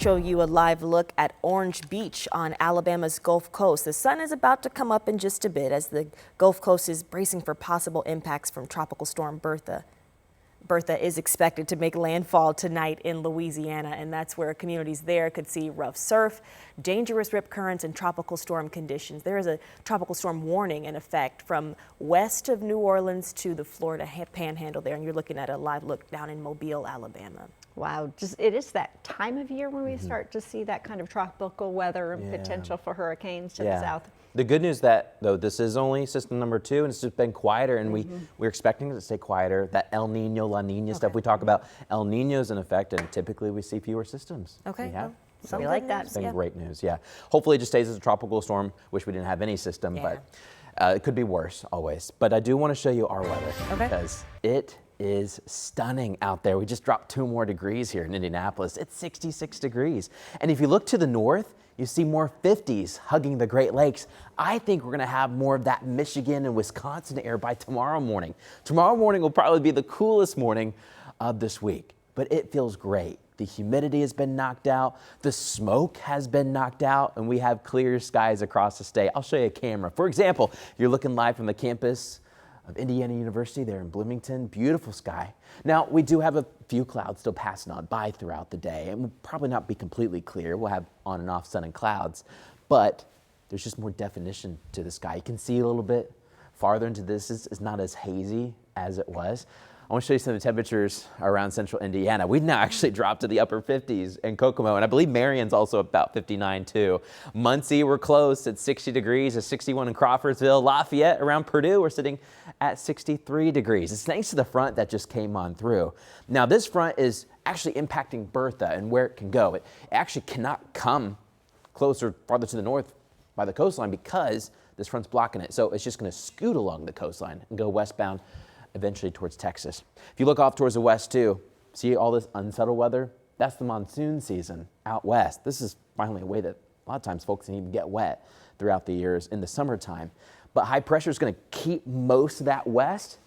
Show you a live look at Orange Beach on Alabama's Gulf Coast. The sun is about to come up in just a bit as the Gulf Coast is bracing for possible impacts from Tropical Storm Bertha. Bertha is expected to make landfall tonight in Louisiana, and that's where communities there could see rough surf, dangerous rip currents, and tropical storm conditions. There is a tropical storm warning in effect from west of New Orleans to the Florida panhandle there, and you're looking at a live look down in Mobile, Alabama. Wow, it is that time of year when we start to see that kind of tropical weather and potential for hurricanes to the south. The good news that, though, this is only system number 2 and it's just been quieter, and we're expecting it to stay quieter. That El Nino, La Nina stuff we talk about, El Nino's in effect, and typically we see fewer systems. Okay. We like that. It's been great news, Hopefully it just stays as a tropical storm. Wish we didn't have any system, but it could be worse always. But I do want to show you our weather because it is stunning out there. We just dropped 2 more degrees here in Indianapolis. It's 66 degrees. And if you look to the north, you see more 50s hugging the Great Lakes. I think we're going to have more of that Michigan and Wisconsin air by tomorrow morning. Tomorrow morning will probably be the coolest morning of this week, but it feels great. The humidity has been knocked out, the smoke has been knocked out, and we have clear skies across the state. I'll show you a camera. For example, if you're looking live from the campus of Indiana University there in Bloomington, beautiful sky. Now, we do have a few clouds still passing on by throughout the day, and we'll probably not be completely clear. We'll have on and off sun and clouds, but there's just more definition to the sky. You can see a little bit farther into this. It's not as hazy as it was. I want to show you some of the temperatures around central Indiana. We've now actually dropped to the upper 50s in Kokomo, and I believe Marion's also about 59 too. Muncie, we're close at 60 degrees, a 61 in Crawfordsville. Lafayette around Purdue, we're sitting at 63 degrees. It's thanks to the front that just came on through. Now this front is actually impacting Bertha and where it can go. It actually cannot come closer, farther to the north by the coastline because this front's blocking it. So it's just going to scoot along the coastline and go westbound eventually towards Texas. If you look off towards the west too, see all this unsettled weather? That's the monsoon season out west. This is finally a way that a lot of times folks can even get wet throughout the years in the summertime. But high pressure is going to keep most of that west.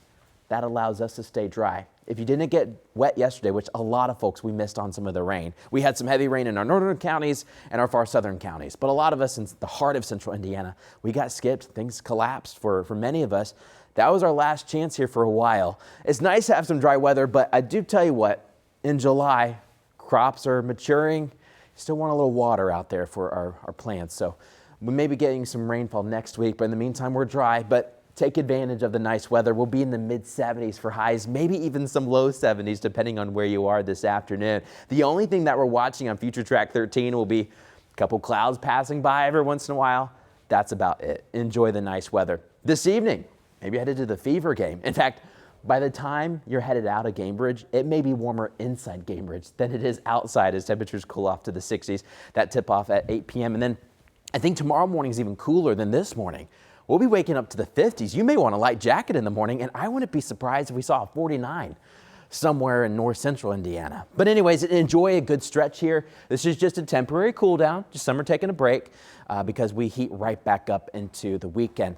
That allows us to stay dry. If you didn't get wet yesterday, which a lot of folks, we missed on some of the rain. We had some heavy rain in our northern counties and our far southern counties. But a lot of us in the heart of central Indiana, we got skipped. Things collapsed for many of us. That was our last chance here for a while. It's nice to have some dry weather, but I do tell you what, in July, crops are maturing. Still want a little water out there for our plants. So we may be getting some rainfall next week, but in the meantime, we're dry. But take advantage of the nice weather. We'll be in the mid 70s for highs, maybe even some low 70s, depending on where you are this afternoon. The only thing that we're watching on Future Track 13 will be a couple clouds passing by every once in a while. That's about it. Enjoy the nice weather. This evening, maybe headed to the Fever game. In fact, by the time you're headed out of Gainbridge, it may be warmer inside Gainbridge than it is outside as temperatures cool off to the 60s. That tip off at 8 p.m. And then I think tomorrow morning is even cooler than this morning. We'll be waking up to the 50s. You may want a light jacket in the morning, and I wouldn't be surprised if we saw a 49 somewhere in north central Indiana. But anyways, enjoy a good stretch here. This is just a temporary cool down, just summer taking a break because we heat right back up into the weekend.